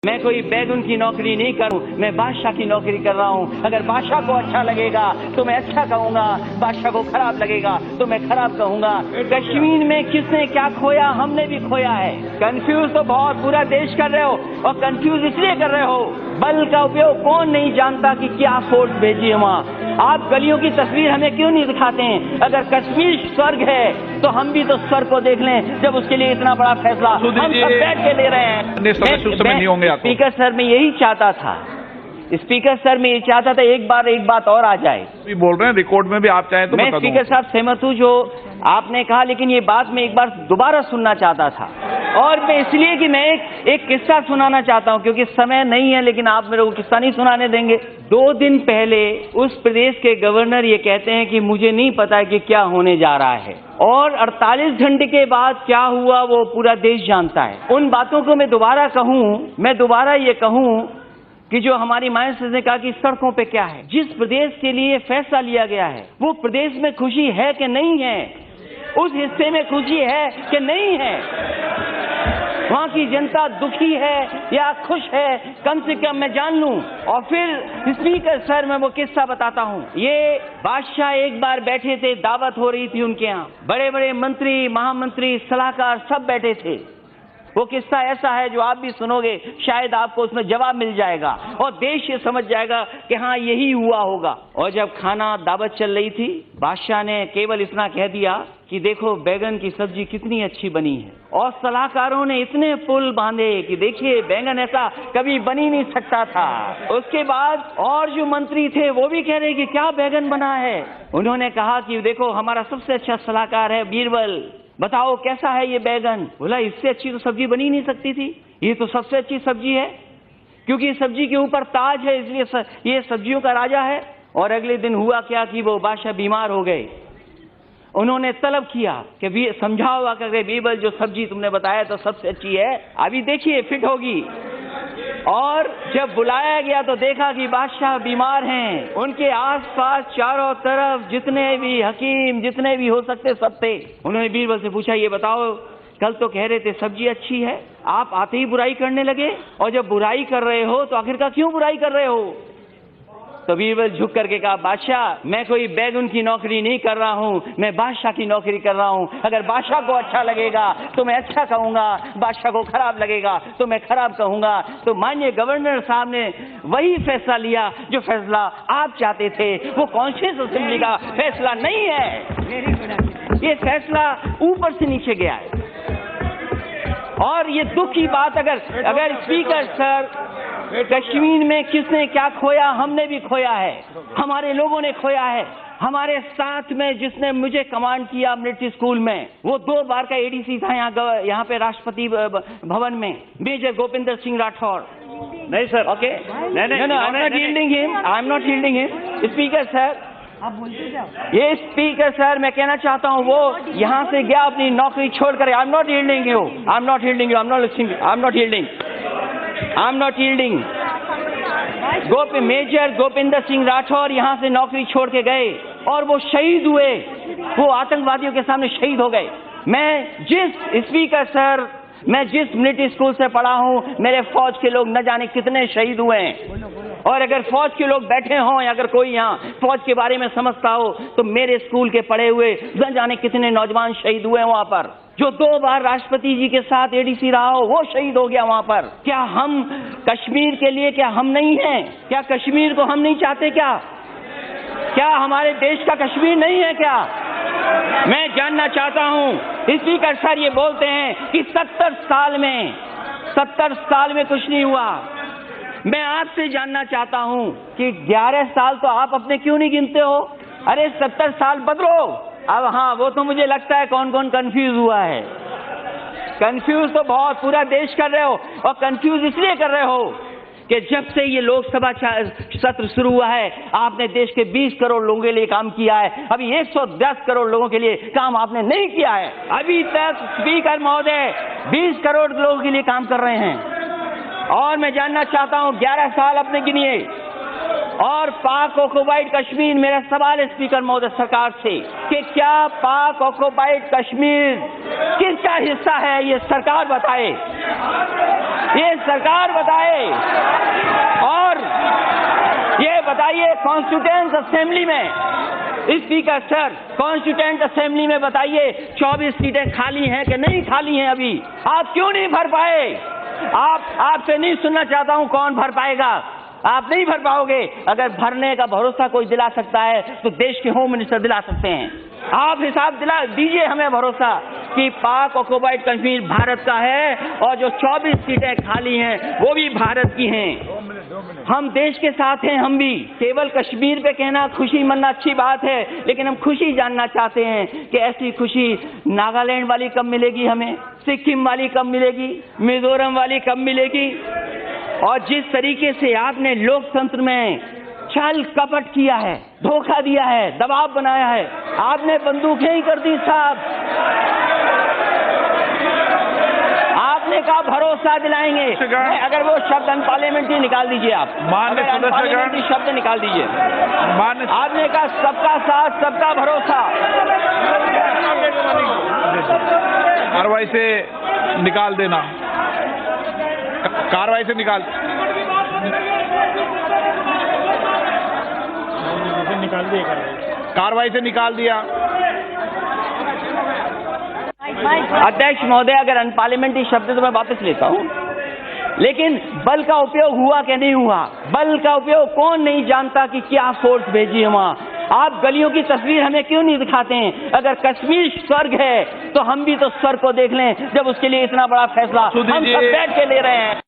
मैं कोई बैगुन की नौकरी नहीं करूं, मैं बादशाह की नौकरी कर रहा हूं। अगर बादशाह को अच्छा लगेगा तो मैं अच्छा कहूंगा, बादशाह को खराब लगेगा तो मैं खराब कहूंगा। कश्मीर में किसने क्या खोया, हमने भी खोया है। कंफ्यूज तो बहुत पूरा देश कर रहे हो, और कंफ्यूज इसलिए कर रहे हो, बल का उपयोग कौन नहीं जानता कि क्या फोर्स भेजी है वहाँ। आप गलियों की तस्वीर हमें क्यों नहीं दिखाते हैं? अगर कश्मीर स्वर्ग है तो हम भी तो स्वर्ग को देख लें, जब उसके लिए इतना बड़ा फैसला हम सब बैठ के ले रहे हैं। स्पीकर सर, मैं यही चाहता था, स्पीकर सर मैं ये चाहता था एक बात और आ जाए। भी बोल रहे हैं, रिकॉर्ड में भी आप चाहें तो मैं बता दूं। स्पीकर साहब सहमत हूं जो आपने कहा, लेकिन ये बात मैं एक बार दोबारा सुनना चाहता था, और मैं इसलिए कि मैं एक किस्सा सुनाना चाहता हूं, क्योंकि समय नहीं है, लेकिन आप मेरे को किस्सा नहीं सुनाने देंगे। 2 दिन पहले उस प्रदेश के गवर्नर ये कहते हैं कि मुझे नहीं पता है कि क्या होने जा रहा है, और 48 घंटे के बाद क्या हुआ वो पूरा देश जानता है। उन बातों को मैं दोबारा ये कहूं कि जो हमारी माइंड ने कहा कि सड़कों पे क्या है, जिस प्रदेश के लिए फैसला लिया गया है वो प्रदेश में खुशी है कि नहीं है, उस हिस्से में खुशी है कि नहीं है, वहां की जनता दुखी है या खुश है, कम से कम मैं जान लूं। और फिर स्पीकर सर, मैं वो किस्सा बताता हूं। ये बादशाह एक बार बैठे थे, दावत हो रही थी उनके यहाँ, बड़े बड़े मंत्री, महामंत्री, सलाहकार सब बैठे थे। वो किस्सा ऐसा है जो आप भी सुनोगे, शायद आपको उसमें जवाब मिल जाएगा और देश ये समझ जाएगा कि हाँ यही हुआ होगा। और जब खाना दावत चल रही थी, बादशाह ने केवल इतना कह दिया कि देखो बैगन की सब्जी कितनी अच्छी बनी है, और सलाहकारों ने इतने पुल बांधे कि देखिए बैगन ऐसा कभी बन ही नहीं सकता था। उसके बाद और जो मंत्री थे वो भी कह रहे कि क्या बैगन बना है। उन्होंने कहा कि देखो हमारा सबसे अच्छा सलाहकार है बीरबल, बताओ कैसा है ये बैगन। बोला इससे अच्छी तो सब्जी बनी नहीं सकती थी, ये तो सबसे अच्छी सब्जी है, क्योंकि इस सब्जी के ऊपर ताज है, इसलिए ये सब्जियों का राजा है। और अगले दिन हुआ क्या कि वो बादशाह बीमार हो गए। उन्होंने तलब किया कि समझाओ आकर बीरबल, जो सब्जी तुमने बताया तो सबसे अच्छी है, अभी देखिए फिट होगी। और जब बुलाया गया तो देखा कि बादशाह बीमार हैं, उनके आसपास चारों तरफ जितने भी हकीम, जितने भी हो सकते सब थे। उन्होंने बीरबल से पूछा, ये बताओ कल तो कह रहे थे सब्जी अच्छी है, आप आते ही बुराई करने लगे, और जब बुराई कर रहे हो तो आखिरकार क्यों बुराई कर रहे हो? तो बीरबल झुक करके कहा, बादशाह मैं कोई बैगुन की नौकरी नहीं कर रहा हूं, मैं बादशाह की नौकरी कर रहा हूं। अगर बादशाह को अच्छा लगेगा तो मैं अच्छा कहूंगा, बादशाह को खराब लगेगा तो मैं खराब कहूंगा। तो माननीय गवर्नर साहब ने वही फैसला लिया जो फैसला आप चाहते थे। वो कॉन्स्टिट्यूशन असेंबली का फैसला नहीं है, ये फैसला ऊपर से नीचे गया है। और ये दुख की बात, अगर स्पीकर सर, कश्मीर में किसने क्या खोया, हमने भी खोया है, हमारे लोगों ने खोया है। हमारे साथ में जिसने मुझे कमांड किया मिलिट्री स्कूल में, वो 2 बार का एडीसी था यहाँ पे राष्ट्रपति भवन में, मेजर गोविंदर सिंह राठौर। नहीं sir, okay, I am not yielding him. Speaker sir, आप बोलते क्या? ये स्पीकर सर, मैं कहना चाहता हूँ, वो यहाँ से गया अपनी नौकरी छोड़कर। I am not yielding you, I am not yielding you, I am not listening, I am not yielding, I am not yielding. Major Govinder Singh Rathore यहाँ से नौकरी छोड़ के गए और वो शहीद हुए, वो आतंकवादियों के सामने शहीद हो गए। मैं जिस मिलिट्री स्कूल से पढ़ा हूँ, मेरे फौज के लोग न जाने कितने शहीद हुए हैं। और अगर फौज के लोग बैठे हों या अगर कोई यहाँ फौज के बारे में समझता हो, तो मेरे स्कूल के पढ़े हुए न जाने कितने नौजवान शहीद हुए वहां पर। जो 2 बार राष्ट्रपति जी के साथ एडीसी रहा हो, वो शहीद हो गया वहां पर। क्या हम कश्मीर के लिए, क्या हम नहीं हैं? क्या कश्मीर को हम नहीं चाहते? क्या हमारे देश का कश्मीर नहीं है क्या? मैं जानना चाहता हूं। स्पीकर सर ये बोलते हैं कि 70 साल में कुछ नहीं हुआ। मैं आपसे जानना चाहता हूं कि 11 साल तो आप अपने क्यों नहीं गिनते हो? अरे 70 साल बदलो। अब हाँ, वो तो मुझे लगता है कौन कौन कंफ्यूज हुआ है। कंफ्यूज तो बहुत पूरा देश कर रहे हो, और कंफ्यूज इसलिए कर रहे हो कि जब से ये लोकसभा सत्र शुरू हुआ है, आपने देश के 20 करोड़ लोगों के लिए काम किया है, अभी 110 करोड़ लोगों के लिए काम आपने नहीं किया है। अभी तक स्पीकर महोदय 20 करोड़ लोगों के लिए काम कर रहे हैं। और मैं जानना चाहता हूं, 11 साल अपने गिनिए, और पाक ऑक्युपाइड कश्मीर, मेरा सवाल है स्पीकर महोदय सरकार से कि क्या पाक ऑक्युपाइड कश्मीर किसका हिस्सा है, ये सरकार बताए, ये सरकार बताए। और ये बताइए कॉन्स्टिट्यूएंट असेंबली में, स्पीकर सर, कॉन्स्टिट्यूएंट असेंबली में बताइए 24 सीटें खाली हैं कि नहीं खाली हैं अभी? आप क्यों नहीं भर पाए? आपसे नहीं सुनना चाहता हूं कौन भर पाएगा, आप नहीं भर पाओगे। अगर भरने का भरोसा कोई दिला सकता है तो देश के होम मिनिस्टर दिला सकते हैं। आप हिसाब दिला दीजिए हमें भरोसा कि पाक ऑक्युपाइड कश्मीर भारत का है और जो 24 सीटें खाली हैं वो भी भारत की हैं। हम देश के साथ हैं, हम भी। केवल कश्मीर पे कहना खुशी मनाना अच्छी बात है, लेकिन हम खुशी जानना चाहते हैं कि ऐसी खुशी नागालैंड वाली कब मिलेगी, हमें सिक्किम वाली कब मिलेगी, मिजोरम वाली कब मिलेगी? और जिस तरीके से आपने लोकतंत्र में छल कपट किया है, धोखा दिया है, दबाव बनाया है, आपने बंदूकें ही कर दी साहब। आपने कहा भरोसा दिलाएंगे, अगर वो शब्द अनपार्लियामेंट्री निकाल दीजिए आप, अनपार्लियामेंट्री शब्द निकाल दीजिए। आपने कहा सबका साथ सबका भरोसा। कार्रवाई से निकाल देना, कार्रवाई से निकाल दिया, कार्रवाई से निकाल दिया। अध्यक्ष महोदय, अगर अनपार्लियामेंट्री शब्द तो मैं वापस लेता हूं, लेकिन बल का उपयोग हुआ कि नहीं हुआ? बल का उपयोग कौन नहीं जानता कि क्या फोर्स भेजी है वहां? आप गलियों की तस्वीर हमें क्यों नहीं दिखाते हैं? अगर कश्मीर स्वर्ग है तो हम भी तो स्वर्ग को देख लें, जब उसके लिए इतना बड़ा फैसला हम सब बैठ के ले रहे हैं।